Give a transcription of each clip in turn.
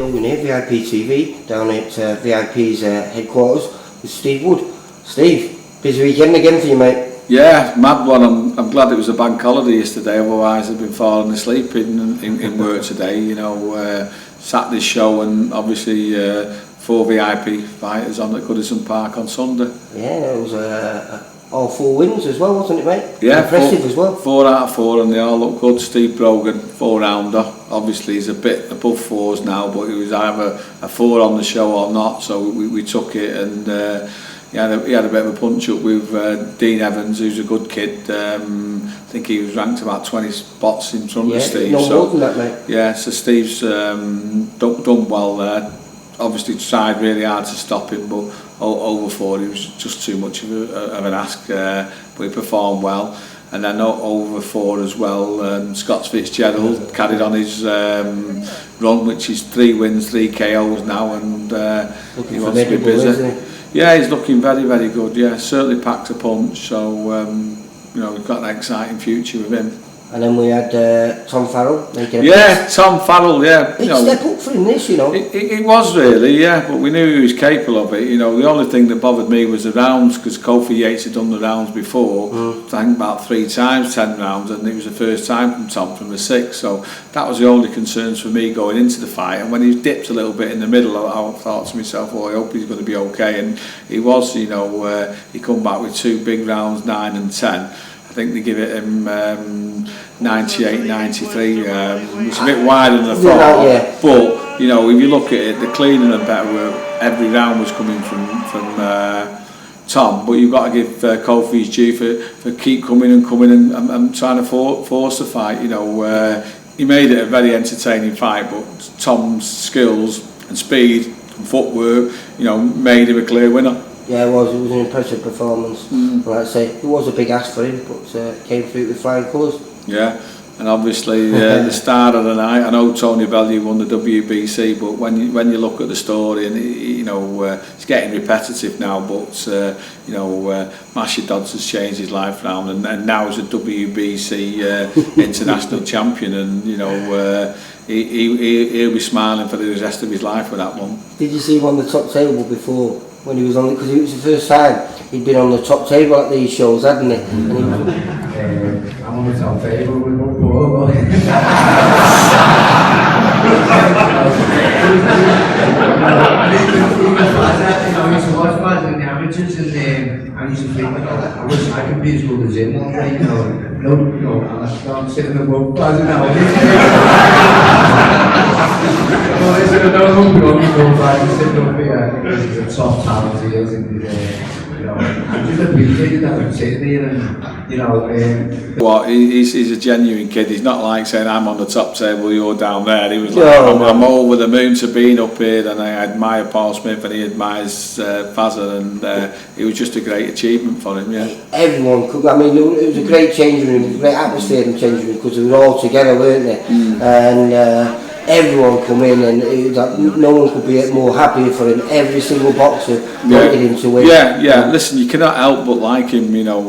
filming here, VIP TV, down at VIP's headquarters with Steve Wood. Steve, busy weekend again for you, mate. Yeah, mad one. I'm glad it was a bank holiday yesterday, otherwise I'd been falling asleep in work today. You know, Saturday's show and obviously 4 VIP fighters on at Goodison Park on Sunday. Yeah, it was all 4 wins as well, wasn't it, mate? Yeah, impressive as well. 4 out of 4 and they all look good. Steve Brogan, 4-rounder. Obviously he's a bit above 4s now, but he was either a 4 on the show or not, so we took it. And he had a bit of a punch up with Dean Evans, who's a good kid. I think he was ranked about 20 spots in front of Steve. No more than that, mate. Yeah, so Steve's done well there. Obviously tried really hard to stop him, but over 4 he was just too much of an ask. But he performed well. And then over 4 as well, Scott Fitzgerald carried on his run, which is 3 wins, 3 KOs now, and he wants to be busy. Yeah, he's looking very, very good. Yeah, certainly packed a punch. So you know, we've got an exciting future with him. And then we had Tom Farrell making Tom Farrell, yeah. Big step up for him this, you know. It was really, yeah, but we knew he was capable of it. You know, the only thing that bothered me was the rounds, because Kofi Yates had done the rounds before, I think about 3 times, 10 rounds, and it was the first time from Tom from the 6. So that was the only concerns for me going into the fight. And when he dipped a little bit in the middle, I thought to myself, oh, I hope he's going to be okay. And he was, you know, he come back with 2 big rounds, 9 and 10. I think they give it him 98, 93. It's a bit wider than I thought. But you know, if you look at it, the cleaner and better work, every round was coming from Tom. But you've got to give Kofi his due for keep coming and trying to force the fight. You know, he made it a very entertaining fight, but Tom's skills and speed and footwork, you know, made him a clear winner. Yeah, it was an impressive performance. Like I say, it was a big ask for him, but came through with flying colours. Yeah, and obviously the star of the night, I know Tony Bellew won the WBC, but when you look at the story, and you know, it's getting repetitive now, but you know, Masha Dodds has changed his life round, and now he's a WBC international champion, and you know, he'll be smiling for the rest of his life with that one. Did you see him on the top table before? When he was on, because it was the first time he'd been on the top table at these shows, hadn't he? And he I'm on the top table with my ball. I used to watch fights in the amateurs, and I used to think, I wish I could be as good as him one day, you know. No, I'm sitting in the boat, I don't know. Well, I said, I don't know if you're going to sit up here, because he's a top talent, he is, and you know, I'm just appreciated that I'm sitting here, and you know. He's a genuine kid. He's not like saying I'm on the top table, you're down there. He was like, I'm over the moon to being up here, and I admire Paul Smith and he admires Fazza, and it was just a great achievement for him. Yeah. Everyone could. I mean, it was a great changing room, a great atmosphere in the changing room, because they were all together, weren't they? And everyone come in, and it was like, no one could be more happier for him. Every single boxer wanted him to win. Yeah. Listen, you cannot help but like him. You know,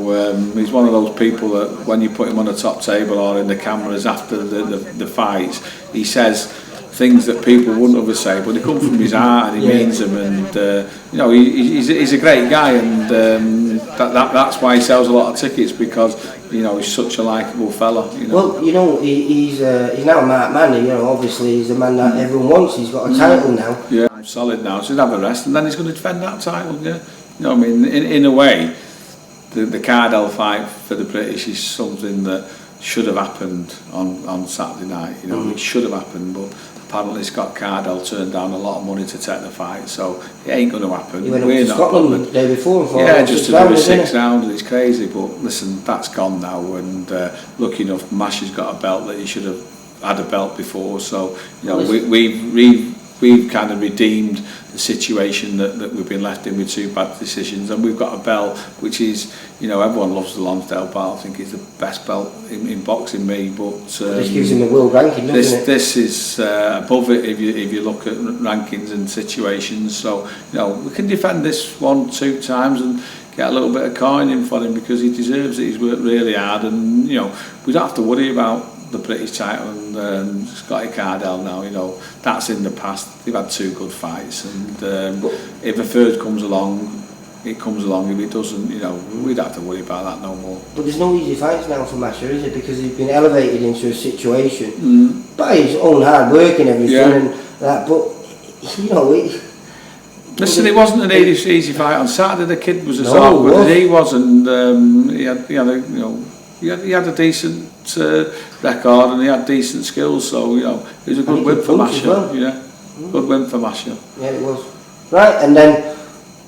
he's one of those people that when you put him on the top table or in the cameras after the fights, he says things that people wouldn't ever say, but they come from his heart and he means them. And you know, he's a great guy, and that's why he sells a lot of tickets, because you know, he's such a likeable fella. You know. Well, you know, he's now a marked man. You know, obviously he's the man that everyone wants. He's got a title now. Yeah, I'm solid now. So he'll have a rest, and then he's going to defend that title. Yeah, you know, I mean, in a way, the Cardell fight for the British is something that should have happened on Saturday night. You know, it should have happened, but apparently Scott Cardell turned down a lot of money to take the fight, so it ain't going to happen. He went up to Scotland the day before and yeah, just to do a 6 round, and it's crazy, but listen, that's gone now, and lucky enough, Masha's got a belt that he should have had a belt before, so you know, we've kind of redeemed the situation that we've been left in with 2 bad decisions, and we've got a belt which is, you know, everyone loves the Lonsdale belt. I think it's the best belt in boxing, me, but this gives him the world ranking, doesn't it? This is above it if you look at rankings and situations, so you know, we can defend this 1-2 times and get a little bit of coin in for him, because he deserves it. He's worked really hard, and you know, we don't have to worry about the British title and Scotty Cardell now, you know, that's in the past. They've had 2 good fights, and if a third comes along, it comes along. If it doesn't, you know, we'd have to worry about that no more. But there's no easy fights now for Masha, is it? Because he's been elevated into a situation by his own hard work and everything, and that. But you know, listen, it wasn't an easy fight on Saturday. The kid was as awkward as he was, and he had a decent record, and he had decent skills. So you know, it was a good win for Masha. Well. Yeah, good win for Masha. Yeah, it was. Right, and then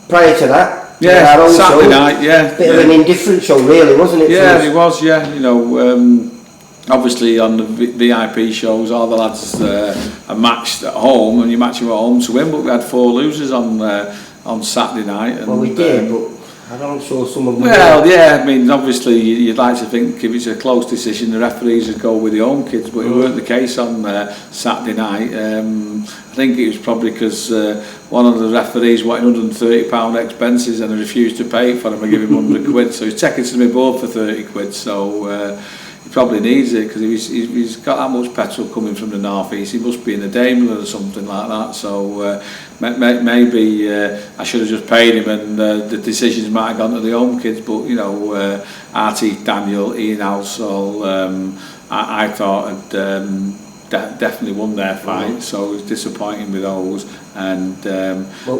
prior to that. Yeah, Saturday night, bit of an indifferent show, really, wasn't it? Yeah, it was. Yeah, you know, obviously on the VIP shows, all the lads are matched at home, and you're matching at home to win. But we had 4 losers on Saturday night. And, well, we did, but I'm sure some of them. Well, yeah, I mean, obviously you'd like to think if it's a close decision, the referees would go with the home kids, but it weren't the case on Saturday night. I think it was probably because one of the referees wanted £130 expenses and I refused to pay for him. I gave him 100 quid, so he's taking to me board for 30 quid. So he probably needs it because he's got that much petrol coming from the north east. He must be in a Daimler or something like that. So maybe I should have just paid him, and the decisions might have gone to the home kids. But you know, Artie Daniel, Ian Halsall, I thought had definitely won their fight, so it was disappointing with those. And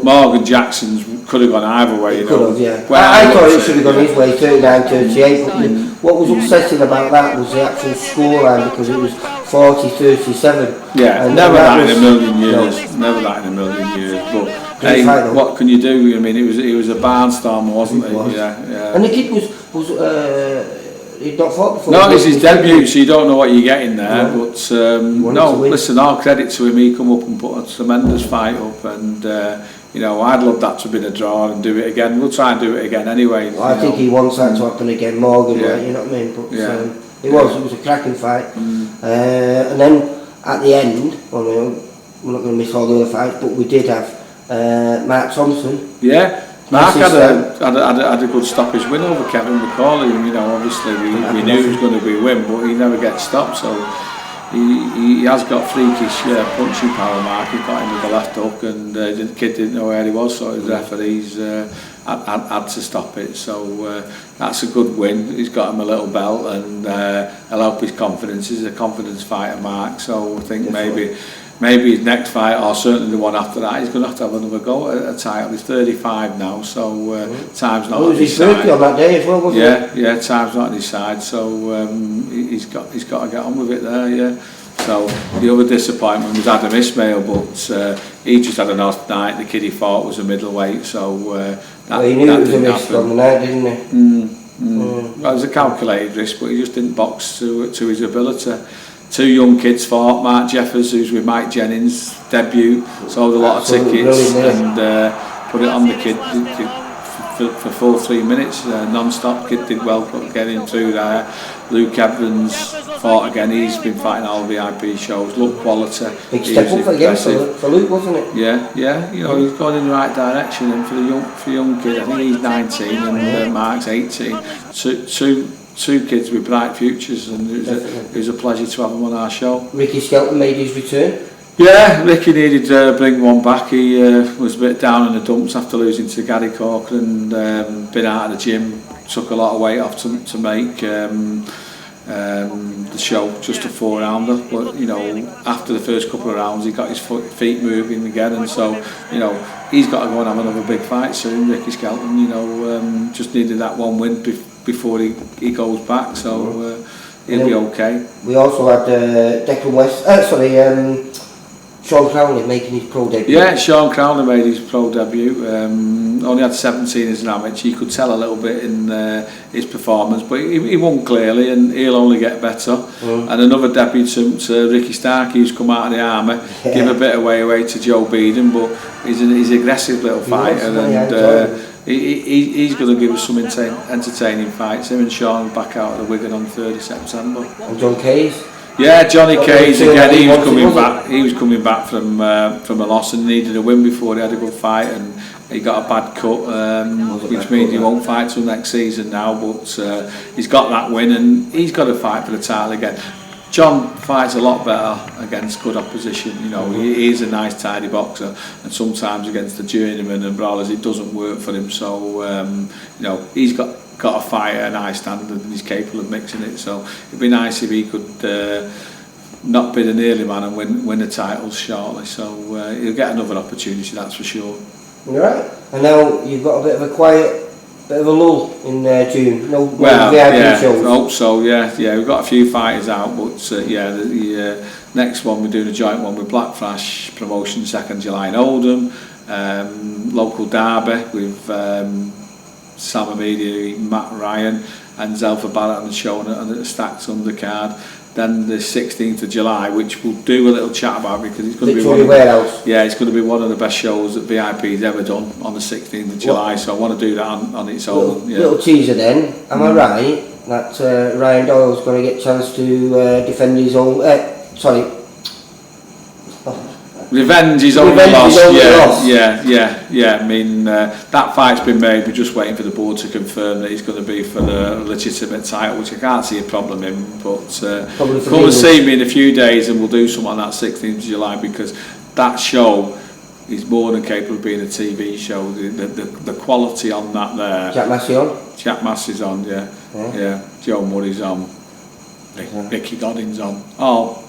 Morgan Jackson's could have gone either way. Could have, yeah. Well, I thought it should have gone his way, 39-38. But what was upsetting about that was the actual scoreline, because it was 40-37. Yeah, and never that in a million years. No. Never that in a million years. But hey, what can you do? I mean, it was a barnstormer, wasn't it? Yeah. And the kid was he'd not fought before. No, it's his debut, so you don't know what you're getting there. Yeah. But no, listen, all credit to him. He come up and put a tremendous fight up, and you know, I'd love that to be a draw and do it again. We'll try and do it again anyway. Well, I think he wants that to happen again, Morgan. Right, you know what I mean? But it was a cracking fight. And then at the end, well, we're not going to miss all the other fights, but we did have Mark Thompson. Yeah. Mark had a good stoppage win over Kevin McCauley, and you know, obviously we knew it was going to be a win, but he never gets stopped, so he has got freakish punching power. Mark, he got him with the left hook, and the kid didn't know where he was, so the referees had to stop it. So that's a good win. He's got him a little belt, and he'll help his confidence. He's a confidence fighter, Mark, so I think maybe his next fight, or certainly the one after that, he's going to have another go at a title. He's 35 now, so time's not on his side. It was his birthday on that day as well, wasn't it? Yeah, time's not on his side, so he's got to get on with it there, yeah. So the other disappointment was Adam Ismail, but he just had an off night. The kid he fought was a middleweight, so he knew it was a risk on the night, didn't he? Well, it was a calculated risk, but he just didn't box to his ability. 2 young kids fought. Mark Jeffers, who's with Mike Jennings, debut, sold a lot of tickets, and put it on the kid for full 3 minutes, non-stop. Kid did well getting through there. Luke Evans fought again. He's been fighting all VIP shows. Look, quality. Big step up again for Luke, wasn't it? Yeah. You know, he's going in the right direction, and for the young kid, I think he's 19 and Mark's 18. Two kids with bright futures, and it was a pleasure to have them on our show. Ricky Skelton made his return. Yeah, Ricky needed to bring one back. He was a bit down in the dumps after losing to Gary Corcoran, and been out of the gym, took a lot of weight off to make the show just a 4-rounder. But you know, after the first couple of rounds, he got his feet moving again, and so you know, he's got to go and have another big fight soon. Ricky Skelton, you know, just needed that one win before he goes back, so he'll be okay. We also had Declan West, Sean Crowley making his pro debut. Yeah, Sean Crowley made his pro debut. Only had 17 as an amateur. You could tell a little bit in his performance, but he won clearly, and he'll only get better. And another debutant, Ricky Starkey, who's come out of the army, give a bit away to Joe Beeden, but he's an aggressive little fighter, and he's going to give us some entertaining fights. Him and Sean back out at the Wigan on 3rd of September. And John Case. Yeah, Johnny Cage again. He was coming back. He was coming back from a loss and needed a win before he had a good fight, and he got a bad cut, which means he won't fight till next season now. But he's got that win, and he's got to fight for the title again. John fights a lot better against good opposition. You know, he is a nice, tidy boxer, and sometimes against the journeyman and brawlers, it doesn't work for him. So, you know, he's got a fight at a nice standard, and he's capable of mixing it. So, it'd be nice if he could not be an early man and win the titles shortly. So, he'll get another opportunity, that's for sure. Right. And now you've got a bit of a quiet. Bit of a lull in June. No well, VIP shows. I hope so. Yeah. We've got a few fighters out, but the next one we're doing a joint one with Black Flash Promotion, 2nd July in Oldham. Local derby with Sam Amidi, Matt Ryan, and Zelfa Barrett on the show and the Stacks undercard. Then the 16th of July, which we'll do a little chat about because it's going to be it's going to be one of the best shows that VIP's ever done on the 16th of July. So I want to do that on its own. Little teaser then. Am I right that Ryan Doyle's going to get a chance to defend his own? Revenge is only loss. Yeah. I mean, that fight's been made. We're just waiting for the board to confirm that he's going to be for the legitimate title, which I can't see a problem in. But come and see me in a few days, and we'll do something on that 16th of July because that show is more than capable of being a TV show. The quality on that there. Jack Massey on. Jack Massey's on. Yeah. Joe Murray's on. Nicky Godin's on. All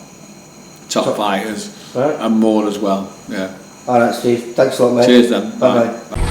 top fighters. Right. And more as well. Yeah. Alright, Steve. Thanks a lot, mate. Cheers then. Bye bye.